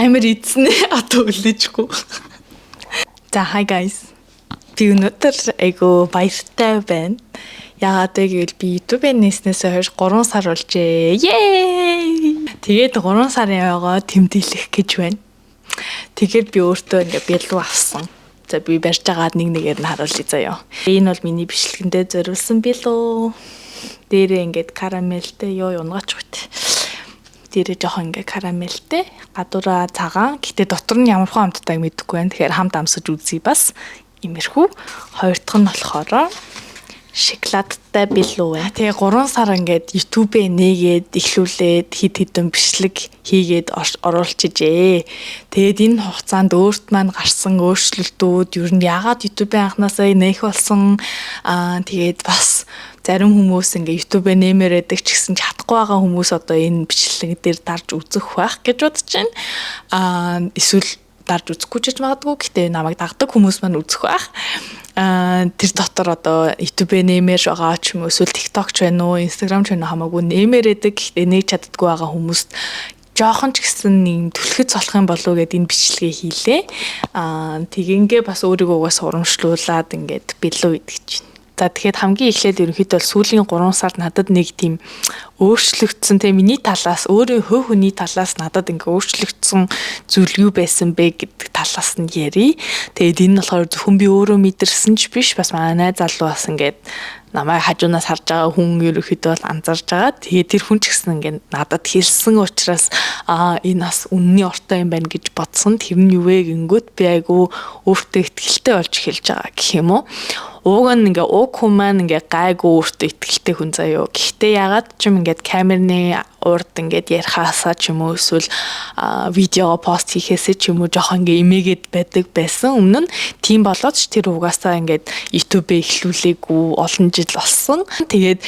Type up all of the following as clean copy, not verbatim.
амар эзнээ одоо үлээжгүй. За hi guys. Би өнөөдөр айгу баяртай байна. Яагаад гэвэл би YouTube-ийн нээснээс хойш 3 сар болжээ. Yay! Тэгээд 3 сарын яваа тэмдэглэх гэж байна. Тэгээд би өөртөө ингээ бэлдүү авсан. За би барьж агаад нэгээр нь харуулъя заяа. Энэ бол миний бичлэгэндээ зориулсан бэлдүү. Дээрээ ингээд карамелтэй унгаач гот. Дээрээ жоохон ингээ карамелтэй, гадуураа цагаан. Гэтэ дотор нь ямар хүн хамттайг мэдэхгүй байна. Тэгэхээр хамт амсаж үзье бас. Имэрхүү. Хоёр дахь нь болохоор шоколадтай бэлүү байна. Тэгээ 3 сар ингээд YouTube-ээ нээгээд эхлүүлээд хид хідэн бичлэг хийгээд оруулж ижээ. Тэгээд энэ хугацаанд өөрт маань гарсан өөрчлөлтүүд ер нь яагаад YouTube-ийн анханасаа нээх болсон тэгээд бас зарим хүмүүс ингээ YouTube-ээ нэмэр байдаг ч гэсэн чадахгүй байгаа хүмүүс одоо энэ бичлэг дээр дарж үзэх байх гэж бодож байна. Эсвэл дарж үзэхгүй ч магадгүй. Гэтэ намайг дагдаг хүмүүс маань үзэх байх. Тэр дотор одоо YouTube-ээ нэмэр байгаа ч юм уу эсвэл TikTok ч байна уу, Instagram ч байна хамаагүй нэмэр байдаг. Гэтэ нээж чаддаггүй байгаа хүмүүст жоохон ч гэсэн нэг түлхэц болох юм болов уу гэд энэ бичлэгээ хийлээ. Тэгингээ бас өөрийгөө угаас урамшлуулад ингээд бэлүү идэх чинь. За тэгэхээр хамгийн эхлээд ерөнхийдөө сүүлийн 3 сард надад нэг тийм өөрчлөгдсөн тийм миний талаас өөрөө хувь хүний талаас надад ингээ өөрчлөгдсөн зүйл юу байсан бэ гэдэг талаас нь ярий. Тэгээд энэ нь болохоор зөвхөн би өөрөө мэдэрсэн ч биш бас манай найз залуу бас ингээд намайг хажуунаас харж байгаа хүн ерөөхдөө бол анзаарж байгаа. Тэгээд тэр хүн ч гэсэн ингээд надад хэлсэн учраас энэ бас үнний ортой юм байна гэж бодсон. Тэр нь юу вэ гингүүт би айгу өөртөө ихтэй болж эхэлж байгаа гэх юм уу. Уг нь ингээ уг хүн маань ингээ гайгүй өөртөө ихтэй хүн заяо. Гэхдээ ягаад ч юм ингээд камерны урд ингээд ярихаасаа ч юм уу эсвэл видео пост хийхээсээ ч юм уу жоохон ингээ имээгээд байдаг байсан. Өмнө нь тийм болоод ч тэр угаасаа ингээд YouTube-ээ эхлүүлээгүй олон жил болсон. Тэгээд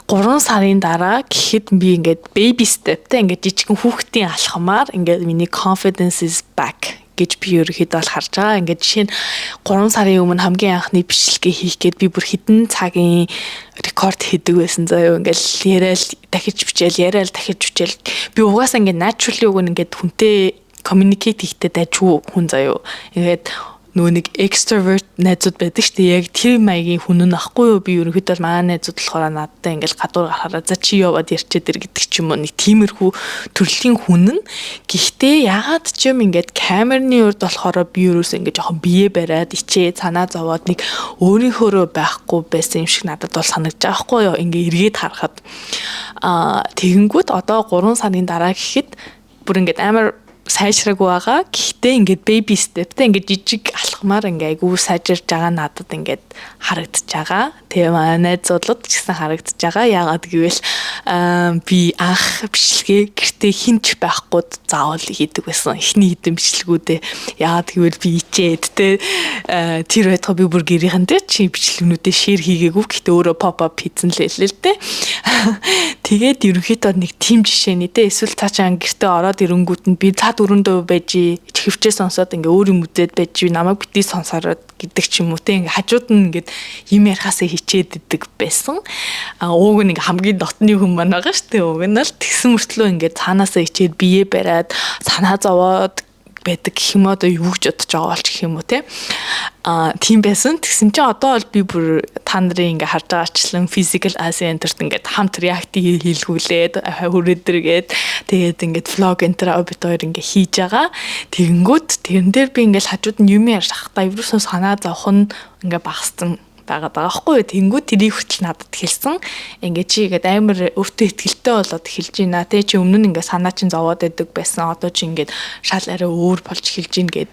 3 сарын дараа гэхэд би ингээд baby step-тэй ингээд жижигэн хүүхдийн алхамаар ингээд миний confidence is back гэж би ерөөхдөө бол харж байгаа. Ингээд жишээ нь 3 сарын өмнө хамгийн анхны бичлэгээ хийх гээд би бүр хэдэн цагийн рекорд хийдэг байсан заяа. Ингээд яриад дахиж бичээл, дахиж бичээл. Би угаасаа ингээд naturally уг нь ингээд хүнтэй communicate хийхдээ дайггүй хүн заяа. Ингээд нөгөө нэг extrovert найзууд байдаг шүү дээ. Яг тэр маягийн хүн нь ахгүй юу? Би ерөнхийдөө манай найзууд болохоор надтай ингээл гадуур гарахаараа за чи яваад ярьчээд ир гэдэг ч юм уу нэг тиймэрхүү төрлийн хүн нь. Гэхдээ ягаад ч юм ингээд камерны урд болохоор би ерөөсөө ингээд жоохон бие бариад ичээ цанаа зовоод нэг өөрийнхөөрөө байхгүй байсан юм шиг надад бол санагдаж байгаа хгүй юу? Ингээ эргээд харахад тэгэнгүүт одоо 3 сарын дараа гэхэд бүр ингээд амар сайжраагүй байгаа. Гэхдээ ингээд baby step-тэй ингээд жижиг алхмаар ингээд айгүй сайжирж байгаа надад ингээд харагдаж байгаа. Тэгээ манай найзуулууд ч гэсэн харагдаж байгаа. Яагаад гэвэл би анх бичлэгээ гэртээ хинч байхгүй заавал хийдэг байсан. Эхний хэдэн бичлэгүүдээ яагаад гэвэл би ичээд тэр байтугай би бүр гэрийнхэнтэй чи бичлэгнүүдээ share хийгээгүй. Гэхдээ өөрөө pop up хийсэн л хэлээ л дээ. Тэгээд ерөнхийдөө нэг team жишээний эсвэл цаашаа гэртээ ороод ирэнгүүт нь би дөрөндөө байж хөвчөө сонсоод ингээ өөр юм үзээд байж намайг битгий сонсороод гэдэг ч юм уу те ингээ хажууд нь ингээд юм ярихаасаа хичээд идэг байсан. Ууг нь ингээ хамгийн дотны хүн маань байгаа шүү дээ. Уг нь л тэгсэн мөртлөө ингээ цаанаасаа хичээд бие бариад санаа зовоод байдаг гэх юм одоо юу гэж бодож байгаа болч гэх юм уу те. Тийм байсан. Тэгсэн чинь одоо бол би бүр та нарын ингээ харж байгаачлан physical ascent-т ингээ хамт react хийлгүүлээд хүрээдэргээд тэгээд ингээ vlog enter бид хоёр ингээ хийж байгаа. Тэгэнгүүт тэрэн дээр би ингээ хажууд нь юм ярих та ерөөсөө санаа зовх нь ингээ багассан байгаа байхгүй. Тэнгүүд тэрийг хөтл надад хэлсэн. Ингээ чи игээд амар өөртөө ихтэй болоод эхэлж байна. Тэ чи өмнө нь ингээ санаа чин зовоод байдаг байсан. Одоо чи ингээд шал арай өөр болж эхэлж гин гэд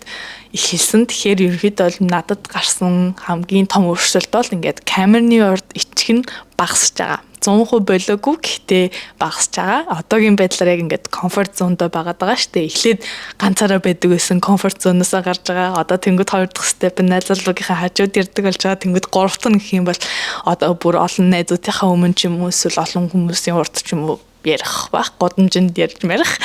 ихэлсэн. Тэгэхээр ерөөхдөө надад гарсан хамгийн том өөрчлөлт бол ингээд камерны урд ичих нь багасж байгаа. 100% болоогүй гэхдээ багасж байгаа. Одоогийн байдлаар яг ингээд comfort zone-доо байгаад байгаа шүү дээ. Эхлээд ганцаараа байдаг байсан comfort zone-оосоо гарч байгаа. Одоо тэнгууд 2 дахь step найзлуугийнхаа хажууд ярддаг болж байгаа. Тэнгууд 3 дахь нь гэх юм бол одоо бүр олон найзуудынхаа өмнө ч юм уу эсвэл олон хүмүүсийн урд ч юм уу ярих баг, годамжинд ярьж марих.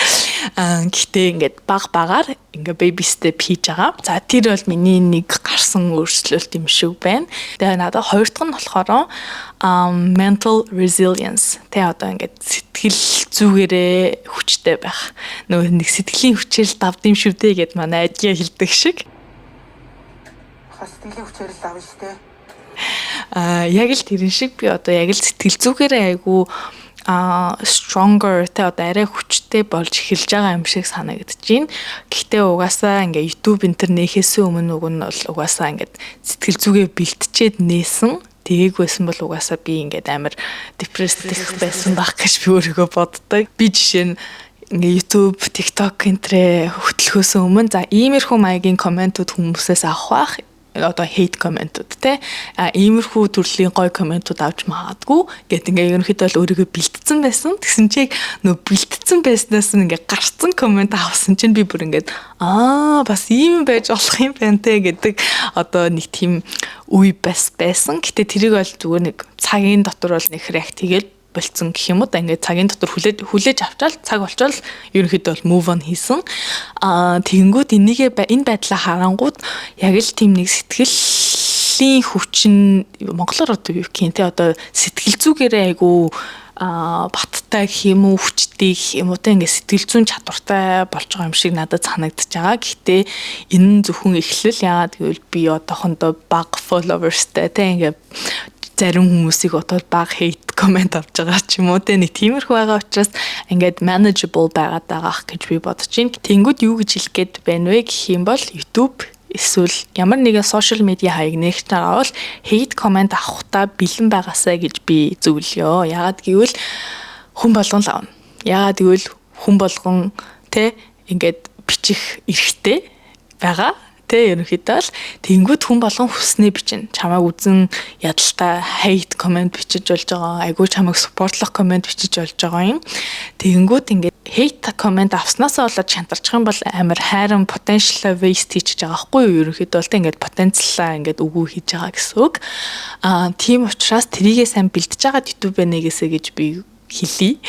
Гэхдээ ингээд багаар ингээ baby step хийж байгаа. За тэр бол миний нэг гарсан өөрчлөлт юм шиг байна. Тэгээ надад хоёр дахь нь болохоор mental resilience. Тэ одоо ингээд сэтгэл зүгээрээ хүчтэй байх. Нөгөө нэг сэтгэлийн хүчээр давд юм шүү дээ гэд манай адгийн хэлдэг шиг. Сэтгэлийн хүчээр л давна шүү дээ. Яг л тэрэн шиг би одоо яг л сэтгэл зүгээрээ айгу stronger тэ одоо арай хүчтэй болж эхэлж байгаа юм шиг санагдаж байна. Гэхдээ угаасаа ингээ YouTube интернэхээс өмнө уг нь бол угаасаа ингээд сэтгэл зүгээ бэлтчихэд нээсэн. Тэгийг байсан бол угаасаа би ингээд амар depressed байсан байх гэж би өөрийгөө боддог. Би жишээ нь ингээ YouTube, TikTok энтрээ хөтлөхөөс өмнө за иймэрхүү маягийн комментууд хүмүүсээс авах байх. Одоо hate комментууд те иймэрхүү төрлийн гоё комментууд авч магадгүй гэт ингээ ерөнхийдөө л өөрийгөө бэлтцсэн байсан. Тэгсэн чиг нөө бэлтцсэн байснаас нь ингээ гарцсан коммент авсан чинь би бүр ингээд бас ийм байж болох юм байна те гэдэг одоо нэг тийм үе байсан. Гэтэ тэрийг бол зүгээр нэг цагийн дотор бол нэг react хийгээл болцсон гэх юм уу да ингээд цагийн дотор хүлээж авчаал цаг болчвол ерөнхийдөө бол move on хийсэн. Тэгэнгүүт энэ байдлаа харангууд яг л тийм нэг сэтгэлийн хүчин монголоор одоо юу гэх юм те одоо сэтгэл зүгээрээ айгу баттай гэх юм уу хүчтэй гэх юм уу те ингээд сэтгэл зүйн чадвартай болж байгаа юм шиг надад санагдаж байгаа. Гэхдээ энэ нь зөвхөн эхлэл яагаад гэвэл би одоохондоо баг followersтэй те ингээд зарим хүмүүсийг отоод баг hate comment авч байгаа ч юм уу те нэг тиймэрхүү байгаа учраас ингээд manageable байгаад байгаах гэж би бодож байна. Тэнгүүд юу гэж хэлэх гээд байна вэ гэх юм бол YouTube эсвэл ямар нэгэн social media хаяг нэгч тараавал hate comment авахтаа бэлэн байгаасаа гэж би зөвлөё. Яагаад гэвэл хүн болгон л авна. Яагаад гэвэл хүн болгон те ингээд бичих эрхтэй байгаа. Ерөнхийдөө л тэнгүүд хүн болгон хүснээ бичнэ. Чамайг үзэн ядалтай hate comment бичиж болж байгаа. Айгуу чамайг supportlах comment бичиж болж байгаа юм. Тэнгүүд ингээд hate comment авснасаа болоод шантарчих юм бол амар хайран potential waste хийж байгаа байхгүй юу? Ерөнхийдөө л ингээд потенциалаа ингээд үгүй хийж байгаа гэсэн үг. Тийм учраас тэрийгээ сайн бэлдэж байгаа YouTube нэгээсэ гэж би хэлье.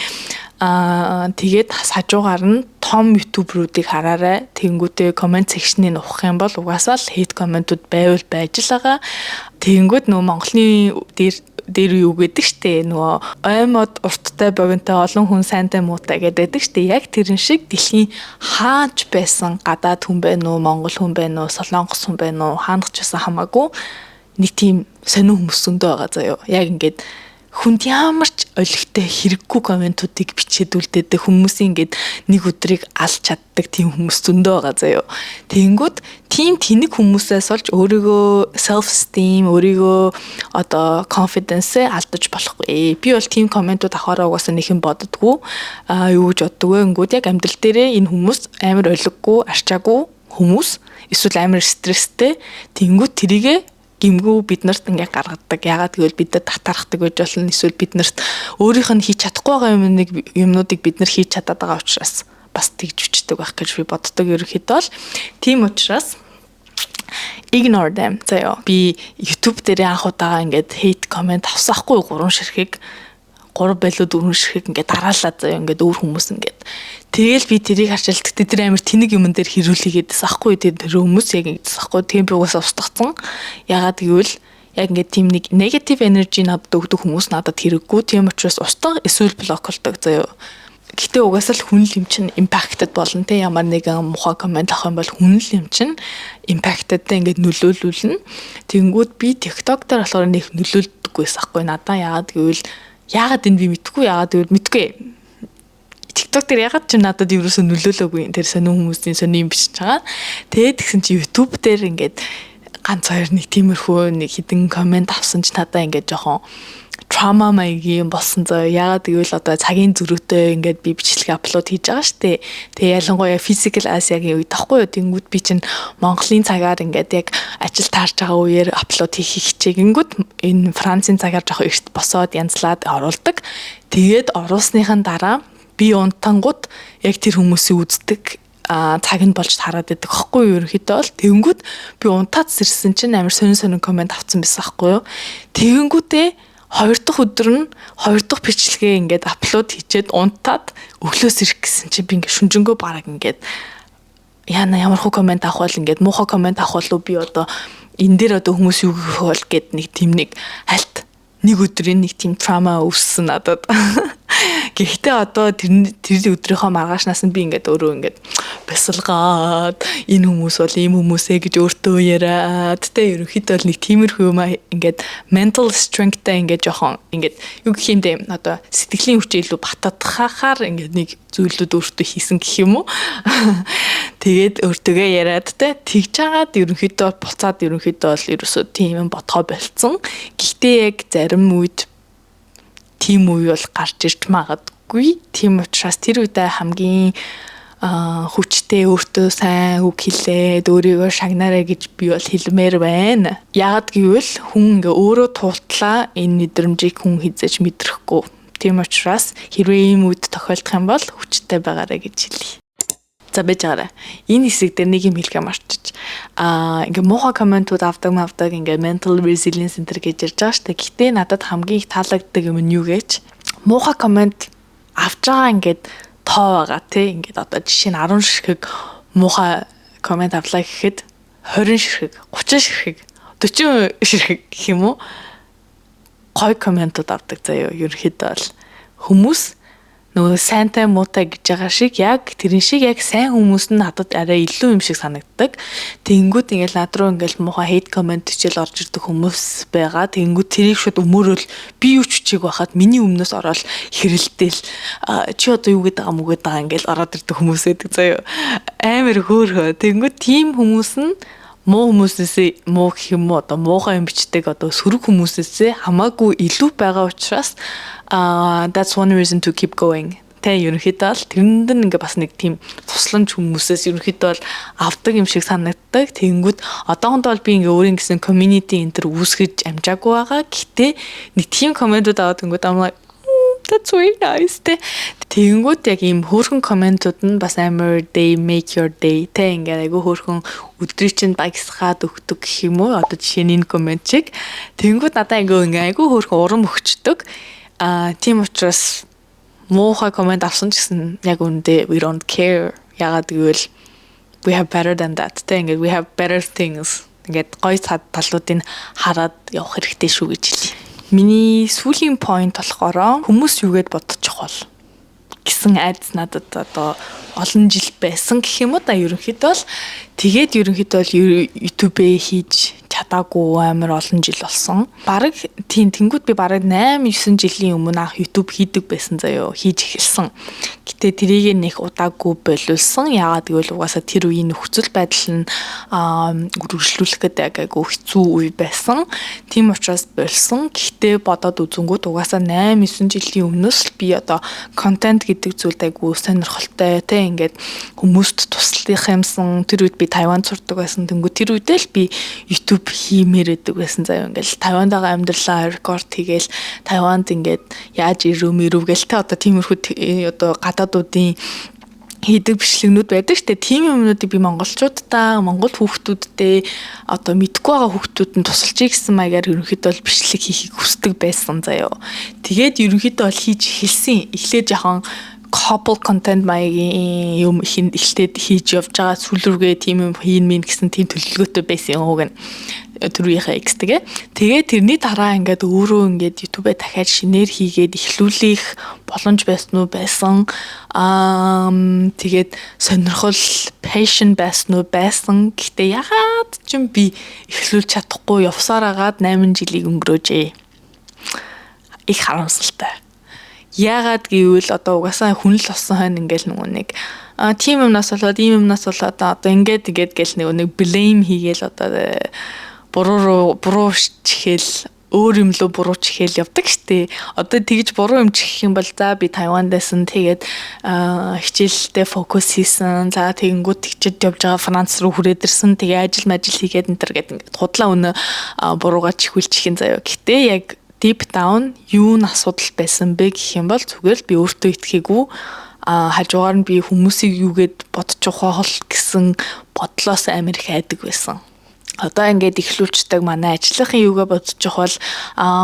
Тэгээд хажуугаар нь том ютуберуудыг хараарай. Тэнгүүтээ комент секшнийг ухах юм бол угаасаа л hate комментууд байвал байж л байгаа. Тэнгүүд нөгөө Монголын дээр юу гэдэг штэ нөгөө оймод урттай бовинтой олон хүн сайнтай муутай гэдэг штэ яг тэрэн шиг дэлхийн хааж байсан гадаад хүн байна уу монгол хүн байна уу солонгос хүн байна уу хаанах ч байсан хамаагүй нэг тийм сонин хүмүүс зөндөө байгаа заяо. Яг ингээд хүнд ямар ч олигтой хэрэггүй комментуудыг бичээд үлдээдэг хүмүүсийн ингээд нэг өдрийг алж чаддаг тийм хүмүүс зөндөө байгаа заяо. Тэнгүүд тийм тэнэг хүмүүсээс олж өөрийгөө self esteem өөрийгөө одоо confidence алдаж болохгүй. Би бол тийм комментууд авахаараа угаасаа нэхэн боддгоо. Юу гэж боддог вэ? Ингээд яг амьдрал дээрээ энэ хүмүүс амар олиггүй, арчаагүй хүмүүс эсвэл амар стресстэй. Тэнгүүд тэрийгэ гимгүү бид нарт ингээ гаргадаг. Ягаад гэвэл бидэд татархдаг гэж болно. Эсвэл бид нарт өөрийнх нь хийж чадахгүй байгаа юмнуудыг бид нар хийж чадаад байгаа учраас бас тэгж хүчдэг байх гэж би боддог ерөнхийдөө л. Тийм учраас ignore them. Заяа. Би YouTube дээр анх удаага ингээд hate comment авсаахгүй 3 ширхэг 3 байлуу 4 ширхэг ингээд дараалаа заяа ингээд өөр хүмүүс ингээд тэгэл би тэрийг харчаалт тэр амар тэнэг юмн дээр хэрүүлээгээдээс ахгүй тэр хүмүүс яг ингэдээс ахгүй тийм би угаасаа устгацсан. Ягаад гэвэл яг ингээд тийм нэг negative energy надад өгдөг хүмүүс надад хэрэггүй. Тийм учраас устгах эсвэл блоклдог заяа. Гэтэ угаасаа л хүн л юм чинь impacted болно те ямар нэгэн муухай комент авах юм бол хүн л юм чинь impactedтэй ингээд нөлөөлүүлнэ. Тэнгүүд би TikTok дээр болохоор нэг нөлөөлдөггүйс ахгүй надаа ягаад гэвэл ягаад энэ би мэдхгүй ягаад гэвэл мэдгүй TikTok дээр ягаад ч надад ерөөсөө нөлөөлөөгүй тэр сонин хүмүүсийн сонин юм бичиж байгаа. Тэгээд тэгсэн чи YouTube дээр ингээд ганц хоёр нэг тиймэрхүү нэг хідэн комент авсан ч надаа ингээд жоохон trauma маягийн болсон зөө. Ягаад гэвэл одоо цагийн зөрүүтэй ингээд би бичлэг аплод хийж байгаа штэ. Тэгээ ялангуяа physical Asia-гийн үед тахгүй юу. Тэнгүүд би чинь Монголын цагаар ингээд яг ажил таарч байгаа үеэр аплод хийх хичээгэнгүүд энэ Францын цагаар жоохон эрт босоод янзлаад оруулдаг. Тэгээд оруулсныхан дараа би унтангууд яг тэр хүмүүсийг үздэг цаг нь болж хараад байдаг хэвгүй юу ерөнхийдөө л тэнгүүд би унтаад сэрсэн чинь амар сонин комент авсан байсан хэвгүй юу тэгэнгүүтээ 2 дахь өдөр нь 2 дахь бичлэгээ ингээд апплод хийчээд унтаад өглөөс ирэх гэсэн чинь би ингээд шүнжэнгөө бараг ингээд ямар хөө комент авах бол ингээд муухай комент авах болов би одоо энэ дээр одоо хүмүүс юу гэх бол гэд нэг тийм нэг хальт нэг өдрийн нэг тийм трама үүссэн надад. Гэхдээ одоо тэр өдрийнхөө маргаашнаас нь би ингээд өөрөө ингээд бясалгаад энэ хүмүүс бол ийм хүмүүсээ гэж өөртөө яриад тэ ерөнхийдөө нэг тиймэрхүү юм ингээд mental strength-тай ингээд жоохон ингээд юу гэх юм бэ одоо сэтгэлийн хүчээ илүү бататгахаар ингээд нэг зүйлүүд өөртөө хийсэн гэх юм уу. Тэгээд өөртөөгөө яриад тэ тэгж жагаад ерөнхийдөө буцаад ерөнхийдөө бол ерөөсөө тийм юм бодгоо болцсон. Гэхдээ яг зарим үед тийм үе бол гарч ирж магадгүй. Тийм учраас тэр үедээ хамгийн хүчтэй өөртөө сайн үг хэлээд өөрийгөө шагнаарай гэж би бол хэлмээр байна. Яагад гэвэл хүн ингээ өөрөө тултлаа энэ мэдрэмжийг хүн хизээж мэдрэхгүй. Тийм учраас хэрвээ ийм үед тохиолдох юм бол хүчтэй байгаарай гэж хэлье. За байж байгаарай. Энэ хэсэг дээр нэг юм хэлгээ марчиж. Ингээ муухай комментууд авдаг ингээ mental resilience center гэж ярьж байгаа шүү дээ. Гэтэ надад хамгийн их таалагддаг юм нь юу гэж? Муухай коммент авч байгаа ингээд тоо байгаа тий. Ингээд одоо жишээ нь 10 ширхэг муухай коммент авлаа гэхэд 20 ширхэг, 30 ширхэг, 40 ширхэг гэх юм уу? Гой комментууд авдаг заяа. Ерөнхийдөө бол хүмүүс нөгөө сайнтай муутай гэж байгаа шиг яг тэрэн шиг яг сайн хүмүүс нь надад арай илүү юм шиг санагддаг. Тэнгүүд ингээл над руу ингээл муухай хейт комент хичээл орж ирдэг хүмүүс байгаа. Тэнгүүд тэрийг шууд өмөрөөл би юу ч чиг байхад миний өмнөөс ороод хэрэлдээл чи одоо юу гэдэг юм уу гэдэг ингээл ороод ирдэг хүмүүс байдаг заяа. Амар хөөрхөө. Тэнгүүд тийм хүмүүс нь муу хүмүүсээс муу гэх юм уу одоо муухай юм бичдэг одоо сөрөг хүмүүсээс хамаагүй илүү байгаа учраас that's one reason to keep going. Тэ ерөнхийдөө л тэрэнд нь ингээ бас нэг тийм тусламж хүмүүсээс ерөнхийдөө л авдаг юм шиг санагддаг. Тэнгүүд одоохондоо бол би ингээ өөрийн гэсэн community энэ төр үүсгэж амжаагүй байгаа. Гэтэ нэг тийм комментууд аваад тэнгүүд I'm like that's very nice. Тэнгүүд яг ийм хөөрхөн комментууд нь бас амар they make your day. Тэ ингээ айгүй хөөрхөн өдрийг чинь багсгаад өгдөг гэх юм уу? Одоо жишээ нь энэ коммент чиг. Тэнгүүд надаа ингээ айгүй хөөрхөн урам өгчдөг. Тийм учраас муухай коммент авсан ч гэсэн яг үүндээ we don't care. Ягаад гэвэл we have better than that. Тэ ингээ we have better things. Ингээд гоё талуудыг хараад явах хэрэгтэй шүү гэж хэлье. Миний сүүлийн point болохоор хүмүүс юугээд бодчих бол гэсэн айдас надад одоо олон жил байсан гэх юм уу да ерөнхийдөө л тэгээд ерөнхийдөө л YouTube-ээ хийж чадаагүй амар олон жил болсон. Бараг тийм тэнгууд би бараг 8-9 жилийн өмнө анх YouTube хийдэг байсан заяо хийж эхэлсэн. Гэтэ тэрийг нэг удаагүй боловсон. Яагаад гэвэл угаасаа тэр үеийн нөхцөл байдал нь үргэлжлүүлэх гэдэг айгүй хэцүү үе байсан. Тийм учраас болсон. Гэтэ бодоод үзэнгүүт угаасаа 8-9 жилийн өмнөөс л би одоо контент гэдэг зүйлд айгүй сонирхолтой те ингээд хүмүүст туслах юмсан. Тэр үед би Тайванд сурдаг байсан. Тэнгүү тэр үедээ л би YouTube хиймээр байдаг байсан заяа ингээл Тайванд байгаа амьдралаа рекорд хийгээл Тайванд ингээд яаж ирүүгээл те одоо тиймэрхүү одоо гадаадуудын хийдэг бичлэгнүүд байдаг штэ тийм юмнуудыг би монголчуудаа монгол хүүхдүүдтэй одоо мэдгүй байгаа хүүхдүүд нь тусалж ийгсэн маягаар ерөнхийдөө бичлэг хийхийг хүсдэг байсан заяа. Тэгээд ерөнхийдөө хийж эхэлсэн. Эхлээд жоохон couple content маягийн юм ихтэй хийж явж байгаа сүлрүүгээ тийм юм хийн мэн гэсэн тийм төлөвлөгөөтэй байсан юм уу гэн түрүүхээ экстэгэ. Тэгээд тэрний дараа ингээд өөрөө ингээд YouTube-ээ дахиад шинээр хийгээд эхлүүлэх боломж байсан уу байсан. Тэгээд сонирхол passion байсан уу байсан. Гэтэ ягаад ч юм би эхлүүлж чадахгүй явсаар агаад 8 жилийг өнгөрөөжээ. Их харамсалтай. Яагаад гэвэл одоо угаасаа хүн л болсон хойно ингээл нэг тийм юмнаас болоод ийм юмнаас болоод одоо ингээд гэл нэг blame хийгээл одоо буруу чихэл өөр юм лөө буруу чихэл явдаг штэ. Одоо тэгж буруу юм чихэх юм бол за би Тайвандайсан тэгээд хичээлдээ фокус хийсэн. За тэгэнгүүт тэгчэд явж байгаа Франц руу хүрээд ирсэн. Тэгээ ажил хийгээд энэ төр гэдэг ингээд худлаа өнө буруугаа чихүүлчих юм заяа. Гэтэ яг deep down юу н асуудал байсан бэ гэх юм бол зүгээр л би өөртөө итгээгүй хажуугаар нь би хүмүүсийг юугээд бодож ухаал гэсэн бодлоос амар их айдаг байсан. одоо ингээд ихлүүлцдэг манай ажлынхын юугаа бодож явах бол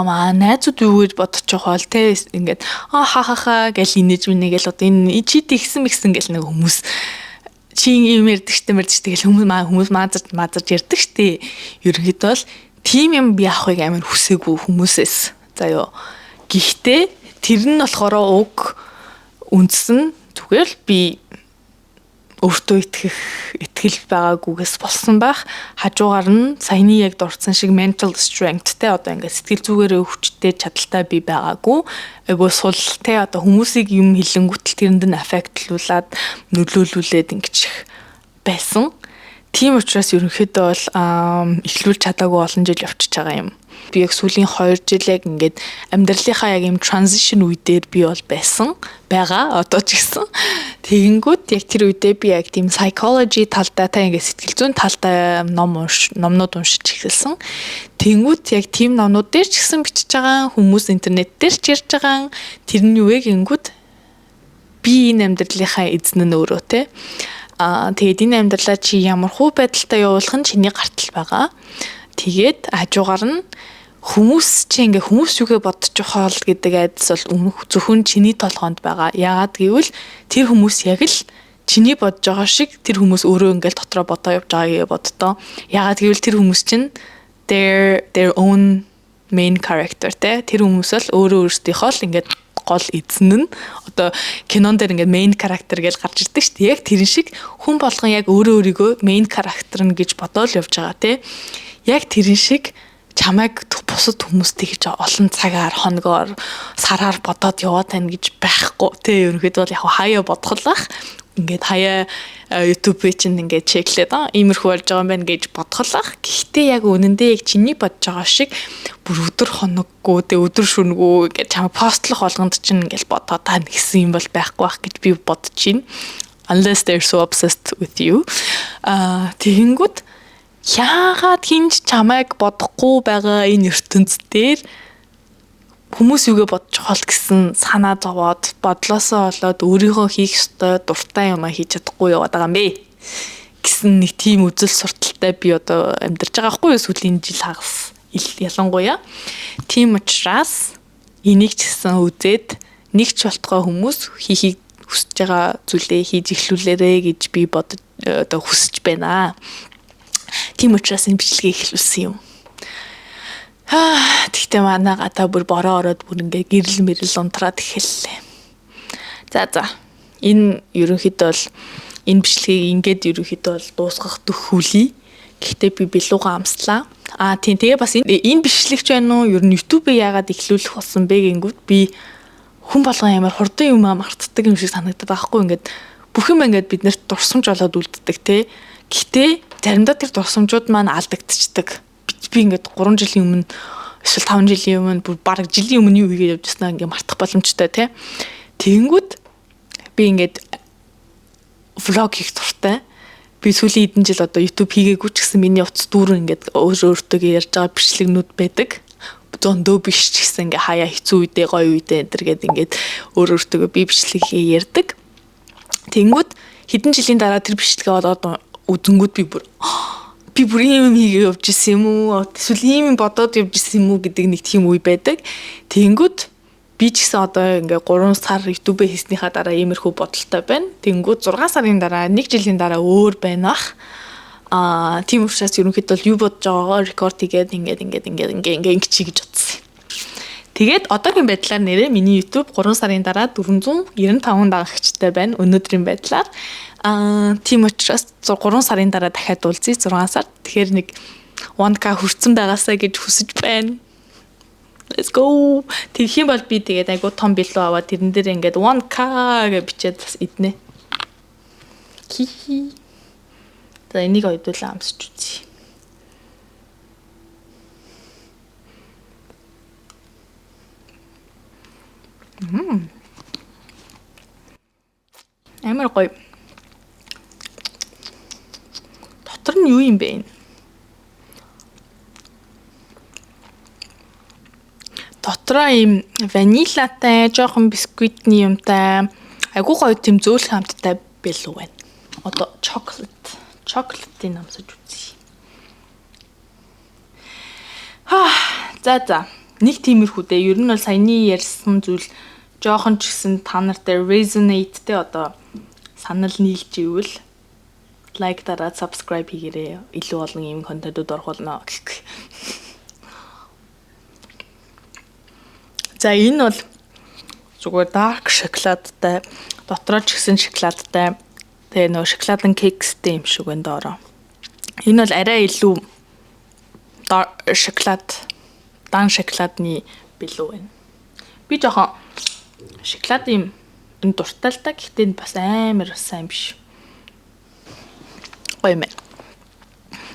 маа найзууд юу гэж бодож явах бол те ингээд ха гэл инээж минийгэл одоо энэ чи тэгсэн мэгсэн гэл нэг хүмүүс чи юм ярьдаг штэ гэл хүмүүс маазарч ярьдаг штэ. Ерөнхийдөө бол тим юм би авахыг амар хүсээгүй хүмүүсээс. За ёо. Гэхдээ тэр нь болохоор уг үндс нь зүгээр би өөртөө итгэл байгаагүйгээс болсон байх. Хажуугаар нь саяны яг дурдсан шиг mental strength те одоо ингээд сэтгэл зүгээрээ өвчтэй чадaltaй би байгаагүй. Айгуу сул те одоо хүмүүсийг юм хилэнгүүтэл тэрэнд нь аффектлуулад нөлөөлүүлээд ингэчих байсан. Тийм учраас ерөнхийдөө бол эхлүүлж чадаагүй олон жил явчихж байгаа юм. Би яг сүүлийн 2 жил яг ингээд амьдралынхаа яг юм transition үе дээр би бол байгаа одоо ч гэсэн. Тэгэнгүүт яг тэр үедээ би яг тийм psychology талдаа та ингээд сэтгэл зүйн талдаа номнууд уншиж эхэлсэн. Тэнгүүт яг тийм номнууд дээр ч гэсэн бичиж байгаа хүмүүс интернет дээр ч ярьж байгаа тэрний юу гингүүд би энэ амьдралынхаа эзэн нь өөрөө те. Тэгээд энэ амьдралаа чи ямар хуу байдалтай явуулах нь чиний гартал байгаа. Тэгээд хажуугаар нь хүмүүс чи ингээ хүмүүс юугээ бодож байгаа л гэдэг айдас бол зөвхөн чиний толгоонд байгаа. Яагаад гэвэл тэр хүмүүс яг л чиний бодож байгаа шиг тэр хүмүүс өөрөө ингээл дотроо бодоо явж байгаагээ боддоо. Яагаад гэвэл тэр хүмүүс чинь their own main character те. Тэр хүмүүс бол өөрсдийнхөө л ингээд гол эзэн нь одоо кинон дээр ингээд main character гэж гарч ирдэг шүү дээ. Яг тэр шиг хүн болгон яг өөрийгөө main character нь гэж бодоод явж байгаа те. Яг тэр шиг чамайг бусад хүмүүстэй гэж олон цагаар хоногоор сараар бодоод яваад тань гэж байхгүй тий. Ерөнхийдөө бол яг хаяа бодголах ингээд хаяа YouTube-ийг чинь ингээд чеклээд иймэрхүү болж байгаа юм байна гэж бодголах. Гэхдээ яг үнэндээ яг чиний бодож байгаа шиг бүр өдөр хоноггүй тий өдөр шөнөгүй ингээд чамайг постлох болгонд чинь ингээд бодоод тань гэсэн юм бол байхгүй байх гэж би бодож байна. Unless they're so obsessed with you. Тэгэнгүүт яагаад хинж чамайг бодохгүй байгаа энэ ертөнц дээр хүмүүс юугээ бодож байгаа гэсэн санаа зовоод бодлосоо болоод өөрийнхөө хийх ёстой дуртай юмаа хийж чадахгүй яваад байгаа юм бэ гэсэн нэг тийм үзэл сурталтай би одоо амьдарч байгаа хгүй юу сүүлийн жил хагас ялангуяа. Тийм учраас энийг ч гэсэн үзээд нэг ч болтгой хүмүүс хийхийг хүсэж байгаа зүйлээ хийж эхлүүлээрэ гэж би бодож одоо хүсэж байна. Тийм учраас энэ бичлэгийг эхлүүлсэн юм. Тэгтээ манай гадаа бүр бороо ороод бүр ингээ гэрэл мэрэл унтраад эхэллээ. За. Энэ ерөнхийдөө бол энэ бичлэгийг ингээд ерөнхийдөө бол дуусгах төгхүүлье. Гэхдээ би билууга амслаа. Тийм тэгээ бас энэ бичлэгч байна уу? Ер нь YouTube-ыг яагаад эхлүүлэх болсон бэ гингүүд би хүн болгон амар хурдан юм мартдаг юм шиг санагдаад байхгүй ингээд бүх юм ингээд биднэрт дурсамж болоод үлддэг те. Гэхдээ заримдаа тэр дурсамжууд маань алдагдчихдаг. Би ингээд 3 жилийн өмнө эсвэл 5 жилийн өмнө бүр бараг жилийн өмнө юу хийгээд явжснаа ингээд мартах боломжтой те. Тэгэнгүүт би ингээд влог хийх дуртай. Би сүүлийн хэдэн жил одоо YouTube хийгээгүй ч гэсэн миний утас дүүрэн ингээд өөртөө ярьж байгаа бичлэгнүүд байдаг. Зөндөө биш ч гэсэн ингээ хаяа хэцүү үедээ гоё үедээ энэ төр гээд ингээд өөртөө би бичлэг ярьдаг. Тэнгүүд хэдэн жилийн дараа тэр бичлэгээ болоод үзэнгүүд би бүр ийм юм хийгээ явж исэн юм уу? Эсвэл ийм юм бодоод явж исэн юм уу гэдэг нэг тийм үе байдаг. Тэнгүүд би ч гэсэн одоо ингээ 3 сар YouTube хийснийхаа дараа иймэрхүү бодолтой байна. Тэнгүүд 6 сарын дараа 1 жилийн дараа өөр байна ах. Тийм учраас ерөнхийдөө юу бодож байгаагаа рекорд хийгээд ингээ чиг гэж утсан. Тэгээд одоогийн байдлаар нэрээ миний YouTube 3 сарын дараа 495 дагагчтай байна. Өнөөдрийн байдлаар тийм учраас 3 сарын дараа дахиад уулзъя 6 сард. Тэгэхээр нэг 1k хүрсэн байгаасаа гэж хүсэж байна. Let's go. Тэгэх юм бол би тэгээд айгуу том билүү аваад тэрэн дээр ингээд 1k гэж бичээд бас иднэ. Хи. За энийг ойдуулаа амсч үзье. Амар гоё. Дотор нь юу юм бэ? Дотроо ийм ванилатай, жоохон бисквитний юмтай, айгуу гоё тийм зөөлх хамттай билүү байна. Одоо chocolate-ийн амсаж үзье. За. Нэг тиймэрхүү дээ. Ер нь бол саяны ярьсан зүйл жоохон ч гэсэн та нартай resonate те одоо санал нийлж ивэл лайк дараад subscribe хийгээрэй. Илүү олон ийм контентууд оруулна гэх. За энэ бол зүгээр dark шоколадтай, дотроо ч гэсэн шоколадтай. Тэгээ нөө шоколадын кекстэй юм шиг байна доороо. Энэ бол арай илүү шоколад, дан шоколадны билүү байна. Би жоохон шоколад юм энэ дуртай л та. Гэхдээ бас амар сайн биш. Гоё юм.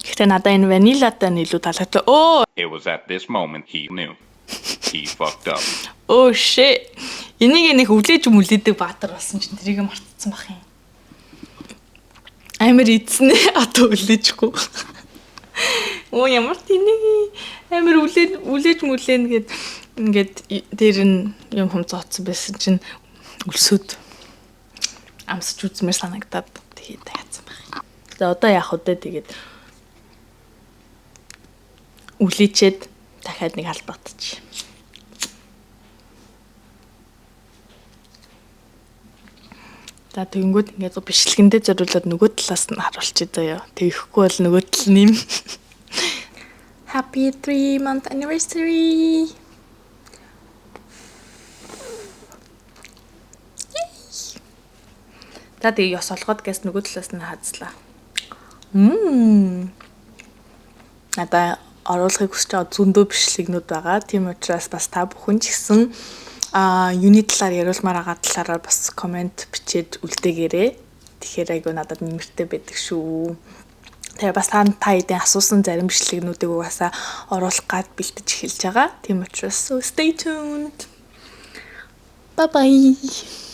Гэхдээ надад энэ ваниладтай нь илүү таалагдсан. It was at this moment he knew. He fucked up. Oh shit. Энийг нэг үлээж мүлээдэг баатар болсон чинь тэрийг мартцсан бах юм. Амар эзнээ одоо үлээжгүй. Ямар тэнийг амар үлээж мүлээн гэд ингээд дээр нь юм хумцаацсан байсан чинь өлсөд амсч үзмээр санагдаад тэгээд яатсан байх. За одоо яах вэ тэгээд үлээчээд дахиад нэг халбатчих. За тэгэнгүүт ингээд бичлэгэндээ зориулаад нөгөө талаас нь харуулчих заяа. Тэгэхгүй бол нөгөө тал нэм. Happy 3-month anniversary. За тэгээ ёс олгоод гэс нөгөө талаас нь хазлаа. Надаа оруулахыг хүсэж байгаа зөндөө бичлэгнүүд байгаа. Тийм учраас бас та бүхэн ч гэсэн юуны талаар яриулмаар байгаа талаараа бас комент бичээд үлдээгээрэй. Тэгэхээр айгүй надад нэмэртэй байдаг шүү. Тэгээ бас та эдийн асуусан зарим бичлэгнүүдийг угаасаа оруулах гад бэлтэж эхэлж байгаа. Тийм учраас stay tuned. Bye bye.